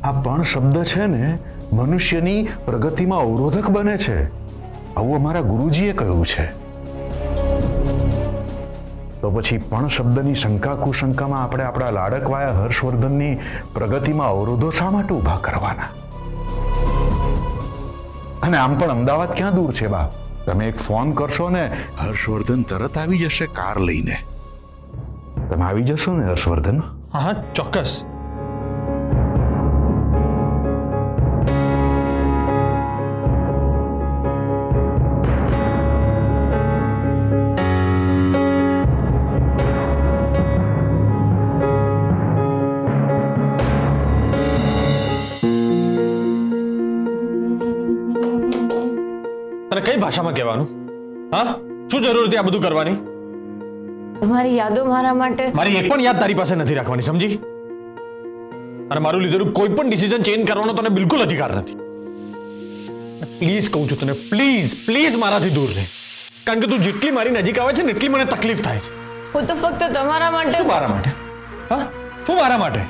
આ પણ શબ્દ છે ને મનુષ્યની પ્રગતિમાં અવરોધક બને છે, આવું અમારા ગુરુજીએ કહ્યું છે. તો પછી પણ શબ્દની શંકા કુશંકામાં આપણે આપણા લાડકવાયા હર્ષવર્ધનની પ્રગતિમાં અવરોધો શા માટે ઊભા કરવાના? અને આમ પણ અમદાવાદ ક્યાં દૂર છે બા? તમે એક ફોન કરશો ને હર્ષવર્ધન તરત આવી જશે કાર લઈને. તમે આવી જશો ને હર્ષવર્ધન? હા, ચોક્કસ. અને કઈ ભાષામાં કહેવાનું? હા, શું જરૂર હતી આ બધું કરવાની? તમારી યાદો મારા માટે. મારી એક પણ યાદ તારી પાસે નથી રાખવાની, સમજી? અને મારું લીધેલું કોઈ પણ ડિસિઝન ચેન્જ કરવાનો તને બિલકુલ અધિકાર નથી. પ્લીઝ કહું છું તને, પ્લીઝ પ્લીઝ મારાથી દૂર રહે. કારણ કે તું જેટલી મારી નજીક આવે છે ને એટલી મને તકલીફ થાય છે. હું તો ફક્ત તમારા માટે. શું મારા માટે? હા, શું મારા માટે?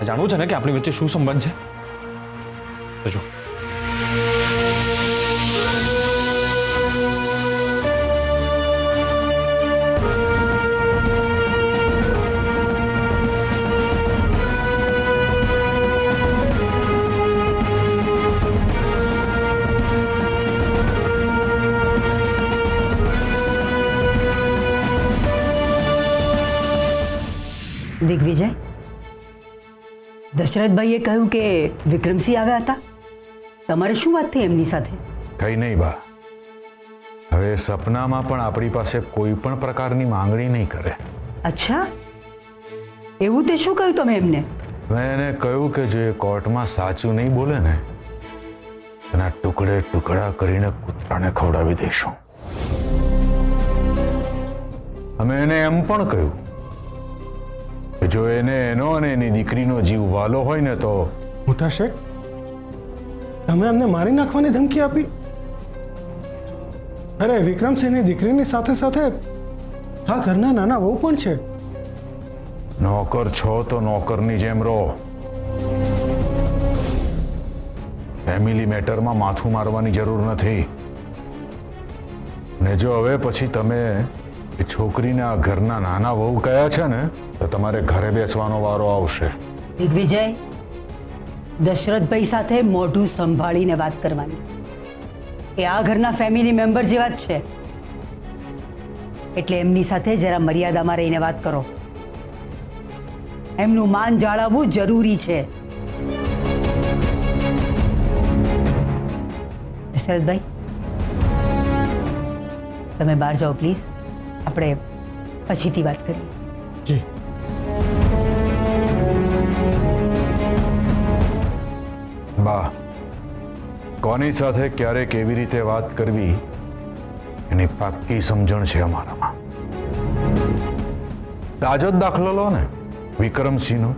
જાણવું છે ને કે આપણી વચ્ચે શું સંબંધ છે? તો જો દિગ્વિજય, દશરથભાઈએ કહ્યું કે વિક્રમસિંહ આવ્યા હતા. તમારે શું વાત થઈ એમની સાથે? કઈ નહીં બા, હવે સપનામાં પણ આપણી પાસે કોઈ પણ પ્રકારની માંગણી નહીં કરે. અચ્છા, એવું તે શું કહ્યું તમે એમને? મેં એને કહ્યું કે જો એ કોર્ટમાં સાચું નહીં બોલે ને એના ટુકડે ટુકડા કરીને કૂતરાને ખવડાવી દઈશું. અમે એને એમ પણ કહ્યું કે જો એને એનો અને એની દીકરીનો જીવ વાલો હોય ને તો. મોટા શેઠ, તમે અમને મારી નાખવાની ધમકી આપી? અરે વિક્રમસિંહની દીકરીની સાથે સાથે હા ઘરના નાના વહુ પણ છે. નોકર છો તો નોકરની જેમ રહો. ફેમિલી મેટરમાં માથું મારવાની જરૂર નથી. ને જો હવે પછી તમે એ છોકરીને આ ઘરના નાના વહુ કયા છે ને તો તમારે ઘરે બેસવાનો વારો આવશે. દિગ્વિજય, દશરથભાઈ સાથે મોઢું સંભાળીને વાત કરવાની. એ આ ઘરના ફેમિલી મેમ્બર જેવા જ છે, એટલે એમની સાથે જરા મર્યાદામાં રહીને વાત કરો. એમનું માન જાળવવું જરૂરી છે. દશરથભાઈ, તમે બહાર જાઓ પ્લીઝ. આપણે પછીથી વાત કરીએ. જી. બા, કોની સાથે ક્યારે કેવી રીતે વાત કરવી એની પાક્કી સમજણ છે અમારામાં. તાજો જ દાખલો લો ને વિક્રમસિંહનો.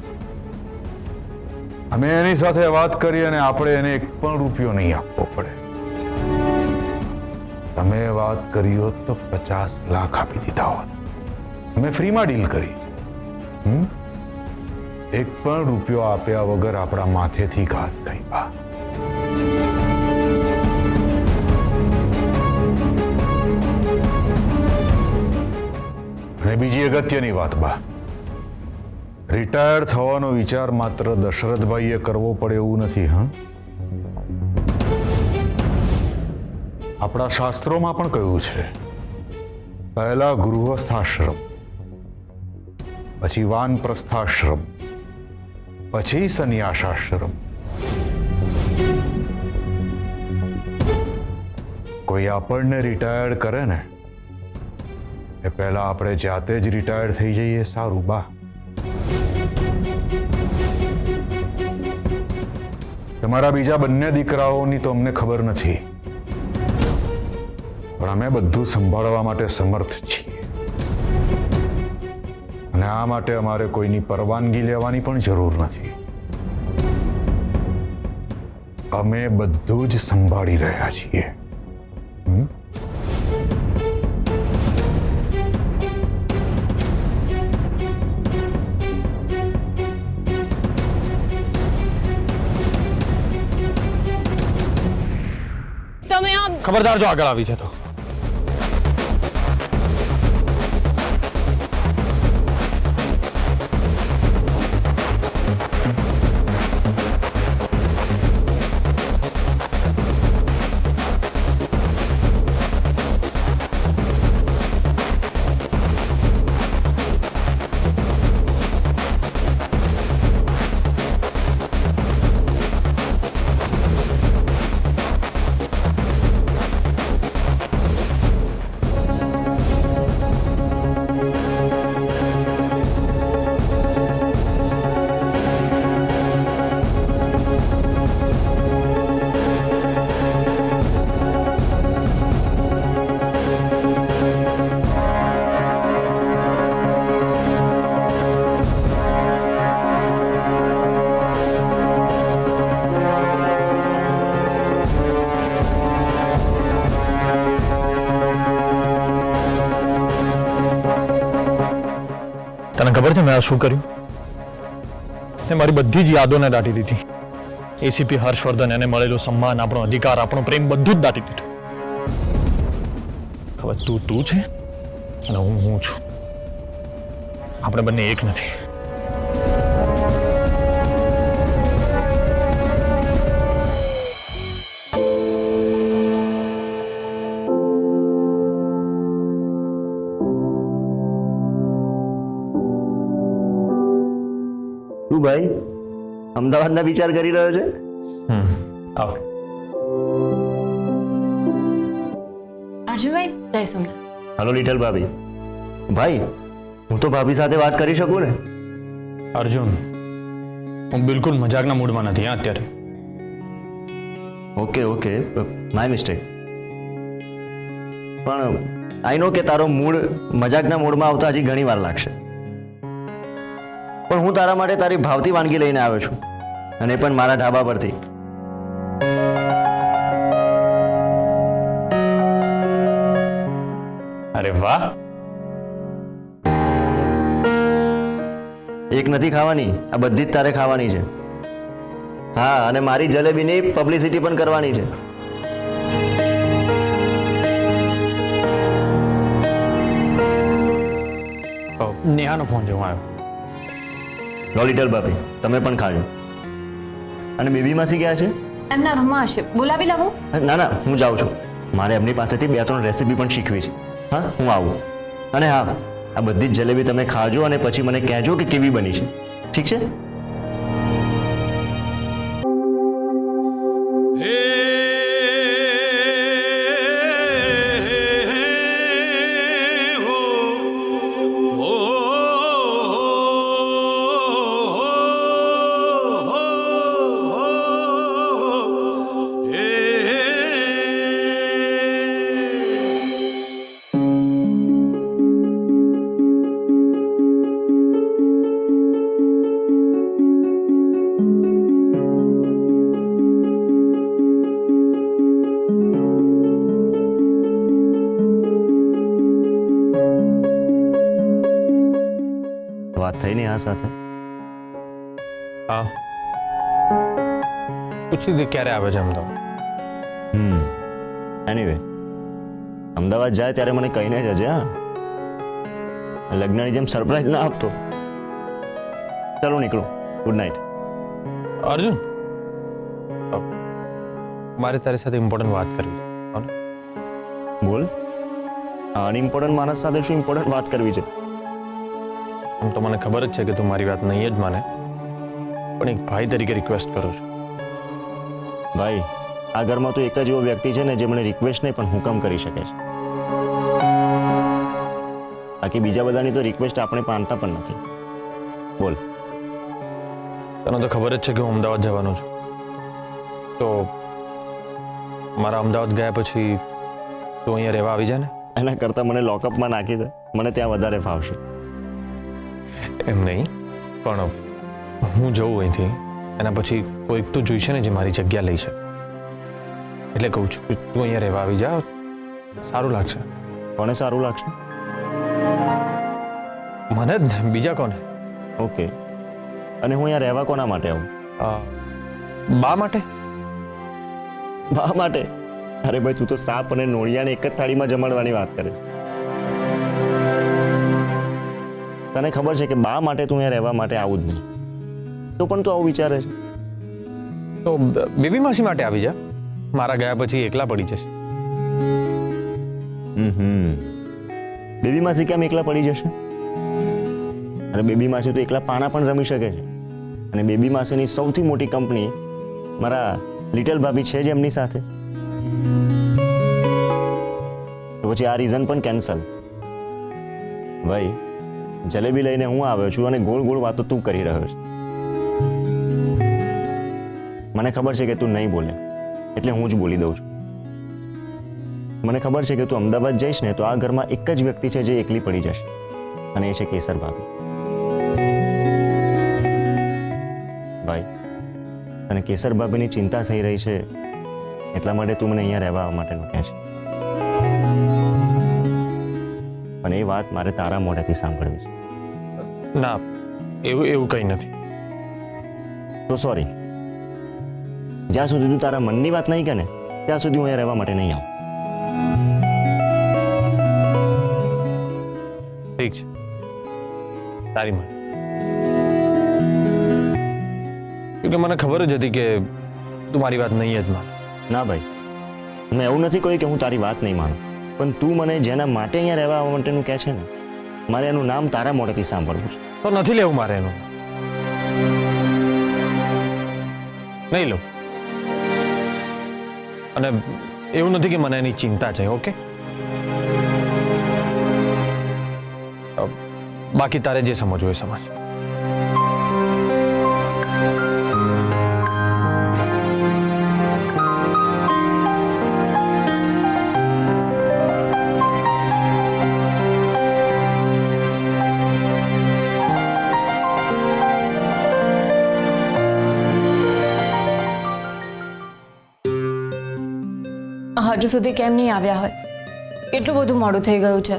અમે એની સાથે વાત કરી અને આપણે એને એક પણ રૂપિયો નહીં આપવો પડે. તમે વાત કરી હોત તો 50 લાખ આપી દીધા હોત. અમે ફ્રીમાં ડીલ કરી. એક પણ રૂપિયો આપ્યા વગર આપણા માથેથી ઘાત થઈ બા. અને બીજી અગત્યની વાત બા, રિટાયર્ડ થવાનો વિચાર માત્ર દશરથભાઈએ કરવો પડે એવું નથી. હા, આપણા શાસ્ત્રોમાં પણ કહ્યું છે, પહેલા ગૃહસ્થાશ્રમ, પછી વાનપ્રસ્થાશ્રમ, પછી સંન્યાસાશ્રમ. કોઈ આપણને રિટાયર્ડ કરે ને એ પહેલા આપણે જાતે જ રિટાયર્ડ થઈ જઈએ સારું બા. તમારા બીજા બંને દીકરાઓની તો અમને ખબર નથી, પણ અમે બધું સંભાળવા માટે સમર્થ છીએ. અને આ માટે અમારે કોઈની પરવાનગી લેવાની પણ જરૂર નથી. અમે બધું જ સંભાળી રહ્યા છીએ. ખબરદાર જો આગળ આવી જતો. તને ખબર છે મેં આ શું કર્યું? મેં મારી બધી જ યાદોને દાટી દીધી. એસીપી હર્ષવર્ધન, એને મળેલું સન્માન, આપણો અધિકાર, આપણો પ્રેમ, બધું જ દાટી દીધું. હવે તું છે અને હું છું. આપણે બંને એક નથી. તું ભાઈ અમદાવાદના વિચાર કરી રહ્યો છે? આવ. અર્જુનભાઈ જય સોમનાથ. હાલો લિટલ ભાભી. ભાઈ હું તો ભાભી સાથે વાત કરી શકું ને? અર્જુન, હું બિલકુલ મજાકના મૂડમાં નથી અત્યારે. Okay my mistake. પણ આઈ નો કે તારો મૂડ મજાકના મૂડમાં આવતા હજી ઘણી વાર લાગશે. પણ હું તારા માટે તારી ભાવતી વાનગી લઈને આવ્યો છું, અને એ પણ મારા ઢાબા પરથી. અરે વાહ. એક નથી ખાવાની, આ બધી જ તારે ખાવાની છે. હા, અને મારી જલેબીની પબ્લિસિટી પણ કરવાની છે. નેહાનો ફોન જોવા આવ્યો. લો લિટલ ભાભી, તમે પણ ખાજો. અને બેબી માસી ક્યાં છે? એમના રૂમમાં હશે, બોલાવી લાવો. ના હું જાઉં છું. મારે એમની પાસેથી 2-3 રેસીપી પણ શીખવી છે. હા, હું આવું. અને હા, આ બધી જ જલેબી તમે ખાજો અને પછી મને કહેજો કે કેવી બની છે. ઠીક છે? વાત થઈ ને આ સાથે? હા, પૂછી દે ક્યારે આવે છે અમદાવાદ. એનીવે, અમદાવાદ જાય ત્યારે મને કહીને જજે. હા, લગ્નની જેમ સરપ્રાઈઝ ના આપતો. ચાલો નીકળું. Good night. અર્જુન, મારે તારી સાથે ઇમ્પોર્ટન્ટ વાત કરવી છે. બોલ. અનઇમ્પોર્ટન્ટ માણસ સાથે શું ઇમ્પોર્ટન્ટ વાત કરવી છે? આમ તો મને ખબર જ છે કે તું મારી વાત નહીં જ માને, પણ એક ભાઈ તરીકે રિક્વેસ્ટ કરું છું. ભાઈ, આ ઘરમાં તો એક જ એવો વ્યક્તિ છે ને જે મને રિક્વેસ્ટ નહીં પણ હુકમ કરી શકે છે. બાકી બીજા બધાની તો રિક્વેસ્ટ આપણે પામતા પણ નથી. બોલ. તને તો ખબર જ છે કે હું અમદાવાદ જવાનો છું. તો મારા અમદાવાદ ગયા પછી તું અહીંયા રહેવા આવી જા ને. એના કરતાં મને લોકઅપમાં નાખી દે, મને ત્યાં વધારે ફાવશે. એમ નહીં, પણ હું જઉં અહીંથી એના પછી કોઈક તો જોઈશે ને જે મારી જગ્યા લઈ શકે. એટલે કહું છું કે તું અહીંયા રહેવા આવી જા, સારું લાગશે. કોને સારું લાગશે? મને જ ને, બીજા કોને? ઓકે. અને હું અહીંયા રહેવા કોના માટે આવું? બા માટે. બા માટે? અરે ભાઈ, તું તો સાપ અને નોળિયાને એક જ થાળીમાં જમાડવાની વાત કરે. તને ખબર છે કે બા માટે તું અહીંયા રહેવા માટે આવું જ નહીં, તો પણ તું આવું વિચારે છે. તો બેબી માસી માટે આવી જા, મારા ગયા પછી એકલા પડી જશે. બેબી માસી કેમ એકલા પડી જશે? અને બેબી માસી તો એકલા પાણા પણ રમી શકે છે. અને બેબી માસીની સૌથી મોટી કંપની મારા લિટલ ભાભી છે જ એમની સાથે. તો પછી આ રીઝન પણ કેન્સલ. ભાઈ, જલેબી લઈને હું આવ્યો છું અને ગોળ ગોળ વાતો તું કરી રહ્યો છે. મને ખબર છે કે તું નહીં બોલે, એટલે હું જ બોલી દઉં છું. મને ખબર છે કે તું અમદાવાદ જઈશ ને તો આ ઘરમાં એક જ વ્યક્તિ છે જે એકલી પડી જશે, અને એ છે કેસર ભાભી. ભાઈ, અને કેસર ભાભીની ચિંતા થઈ રહી છે એટલા માટે તું મને અહીંયા રહેવા માટેનું કહે છે. પણ એ વાત મારે તારા મોઢેથી સાંભળવી છે. ના, એવું કંઈ નથી. તો સોરી, જ્યાં સુધી તું તારા મનની વાત નહીં કહે ને ત્યાં સુધી હું અહીંયા રહેવા માટે નહીં આવું. ઠીક છે, તારી મને. કેમકે મને ખબર જ હતી કે તું મારી વાત નહીં જ માન. ના ભાઈ, મેં એવું નથી કહ્યું કે હું તારી વાત નહીં માનું, પણ તું મને જેના માટે અહીંયા રહેવા આવવા માટેનું કહે છે ને, મારે એનું નામ તારા મોઢેથી સાંભળવું છે. તો નથી લેવું મારે એનું, નહીં લઉં. અને એવું નથી કે મને એની ચિંતા છે. ઓકે, બાકી તારે જે સમજવું એ સમજ. હજુ સુધી કેમ નહીં આવ્યા હોય? કેટલું બધું મોડું થઈ ગયું છે.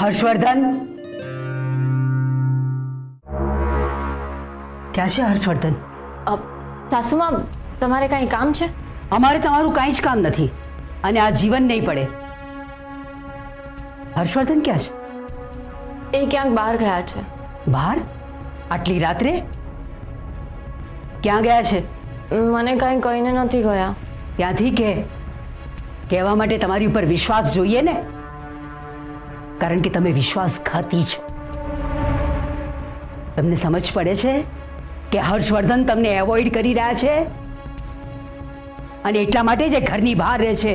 હર્ષવર્ધન, ક્યાં છે હર્ષવર્ધન? સાસુમાં, તમારે કાંઈ કામ છે? અમારે તમારું કાંઈ જ કામ નથી, અને આ જીવન નહીં પડે. હર્ષવર્ધન ક્યાં છે? એ ક્યાંક બહાર ગયા છે. બહાર? આટલી રાત્રે ક્યાં ગયા છે? મને કાંઈ કહીને નથી ગયા. ત્યાંથી કહેવા માટે તમારી ઉપર વિશ્વાસ જોઈએ ને, કારણ કે તમે વિશ્વાસઘાતી છો. તમને સમજ પડે છે કે હર્ષવર્ધન તમને એવોઇડ કરી રહ્યા છે, અને એટલા માટે જ એ ઘરની બહાર રહે છે,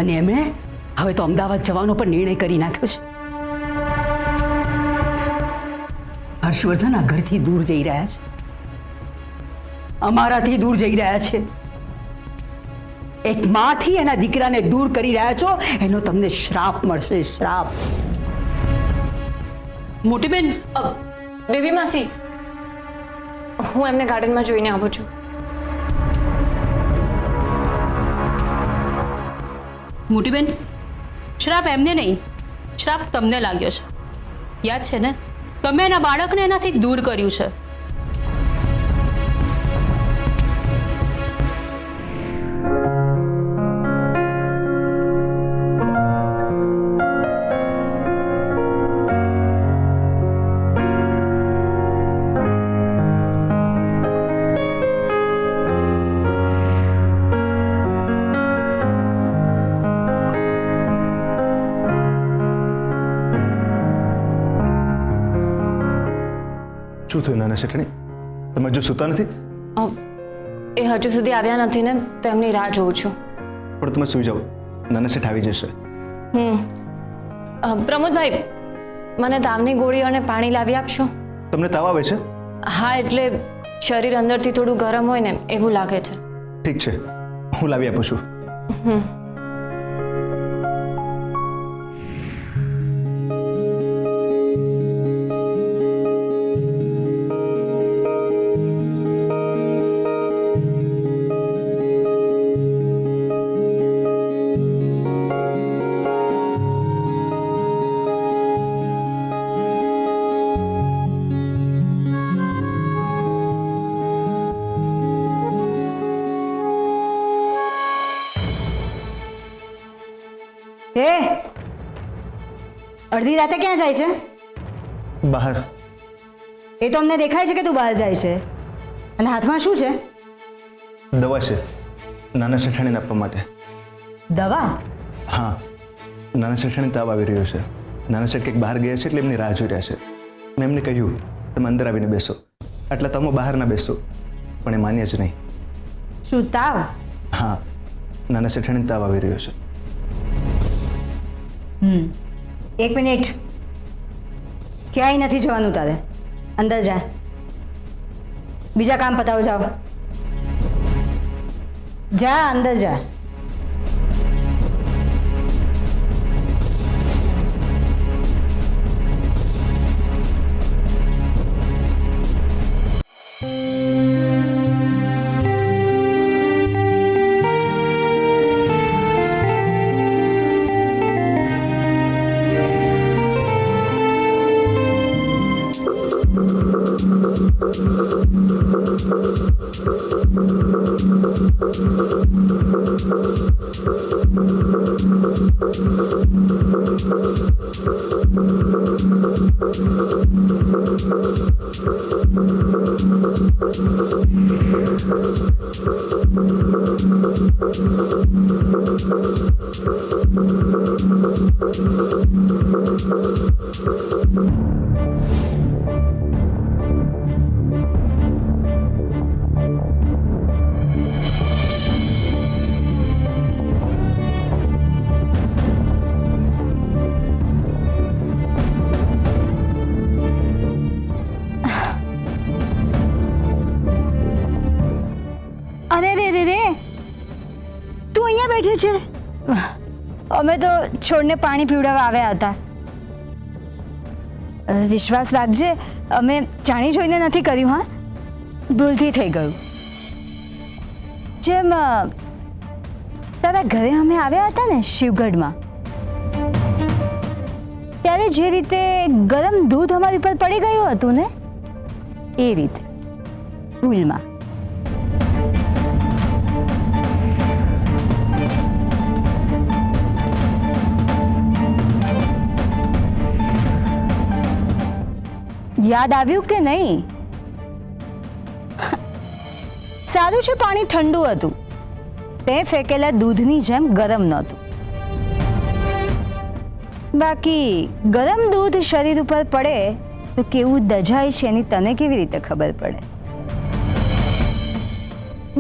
અને એમણે હવે તો અમદાવાદ જવાનો પણ નિર્ણય કરી નાખ્યો છે. હર્ષવર્ધન આ ઘરથી દૂર જઈ રહ્યા છે, અમારાથી દૂર જઈ રહ્યા છે. એક માંથી એના દીકરાને દૂર કરી રહ્યા છો, એનો તમને શ્રાપ મળશે, શ્રાપ. મોટી બેન, બેબી માસી, હું એમને ગાર્ડનમાં જોઈને આવું છું. મોટી બેન, શ્રાપ એમને નહીં, શ્રાપ તમને લાગ્યો છે. યાદ છે ને, તમે એના બાળકને એનાથી દૂર કર્યું છે. શું થયું નાના શેઠણી? તમે હજુ સૂતા નથી? એ હજુ સુધી આવ્યા નથી ને, તો એમની રાહ જોઉં છું. પણ તમે સૂઈ જાઓ, નાના શેઠ આવી જશે. પ્રમોદભાઈ, મને તાવની ગોળી અને પાણી લાવી આપશો? તમને તાવ આવે છે? હા, એટલે શરીર અંદરથી થોડું ગરમ હોય ને એવું લાગે છે. ઠીક છે, હું લાવી આપું છું. અડધી રાતે ક્યાં જાય છે? બહાર. એ તો અમને દેખાય છે કે તું બહાર જાય છે. અને હાથમાં શું છે? દવા છે નાના શેઠાણીને આપવા માટે. દવા? હા, નાના શેઠાણી તાવ આવી રહ્યો છે. નાના શેઠ કંઈક બહાર ગયા છે એટલે એમની રાહ જોઈ રહ્યા છે. મેં એમને કહ્યું તમે અંદર આવીને બેસો, એટલે તમે બહાર ના બેસો, પણ એ માન્યા જ નહીં. શું તાવ? હા, નાના શેઠાણીને તાવ આવી રહ્યો છે. એક મિનિટ, ક્યાંય નથી જવાનું તારે. અંદર જા, બીજા કામ પતાવો. જાઓ, જા અંદર જા. અરે રે રે રે, તું અહીંયા બેઠી છે? અમે તો છોડને પાણી પીવડાવવા આવ્યા હતા. વિશ્વાસ રાખજે, અમે જાણી જોઈને નથી કર્યું. હા, ભૂલથી થઈ ગયું. જેમ તારા ઘરે અમે આવ્યા હતા ને શિવગઢમાં, ત્યારે જે રીતે ગરમ દૂધ અમારી પર પડી ગયું હતું ને, એ રીતે ભૂલમાં. યાદ આવ્યું કે નહીં? સારું છે પાણી ઠંડુ હતું, તે ફેંકેલા દૂધની જેમ ગરમ નહોતું. બાકી ગરમ દૂધ શરીર ઉપર પડે તો કેવું દજાય છે એની તને કેવી રીતે ખબર પડે?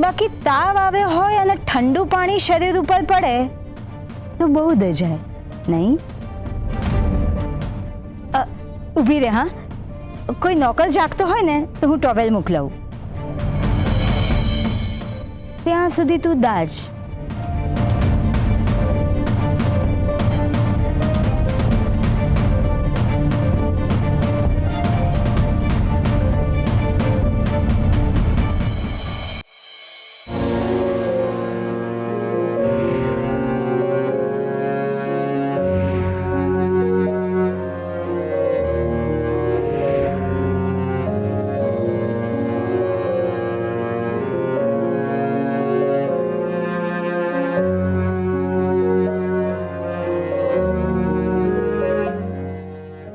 બાકી તાવ આવ્યો હોય અને ઠંડુ પાણી શરીર ઉપર પડે તો બહુ દજાય નહીં? ઊભી રહે. હા, કોઈ નોકર જાગતો હોય ને તો હું ટોવેલ મોકલાવું. ત્યાં સુધી તું દાજ.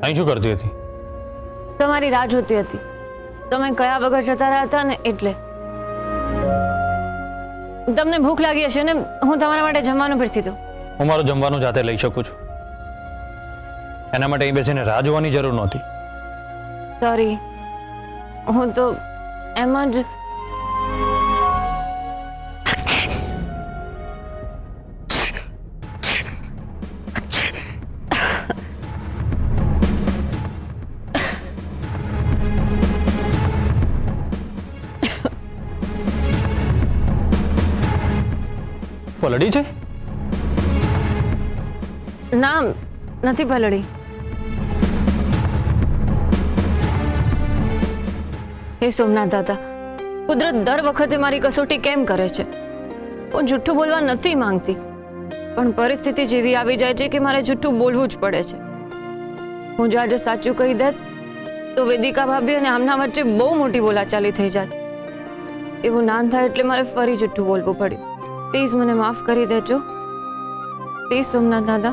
અહીં શું કરતી હતી? તમારી રાહ જોતી હતી. તમે કયા વગર જતા રહ્યા હતા ને એટલે. તમને ભૂખ લાગી હશે ને, હું તમારા માટે જમવાનું પીરસી દઉં. હું મારું જમવાનું જાતે લઈ શકું છું, એના માટે અહીં બેસીને રાહ જોવાની જરૂર નહોતી. સોરી, હું તો એમ જ. પલડી છે? ના, નથી પલળી. હે સોમનાથ દાદા, કુદરત દર વખતે મારી કસોટી કેમ કરે છે? હું જૂઠું બોલવા નથી માંગતી, પણ પરિસ્થિતિ જેવી આવી જાય છે કે મારે જૂઠું બોલવું જ પડે છે. હું જો આજે સાચું કહી દેત તો વેદિકા ભાભી અને આમના વચ્ચે બહુ મોટી બોલાચાલી થઈ જાત. એવું ના થાય એટલે મારે ફરી જૂઠું બોલવું પડ્યું. પ્લીઝ મને માફ કરી દેજો. પ્લીઝ સોમનાથ દાદા.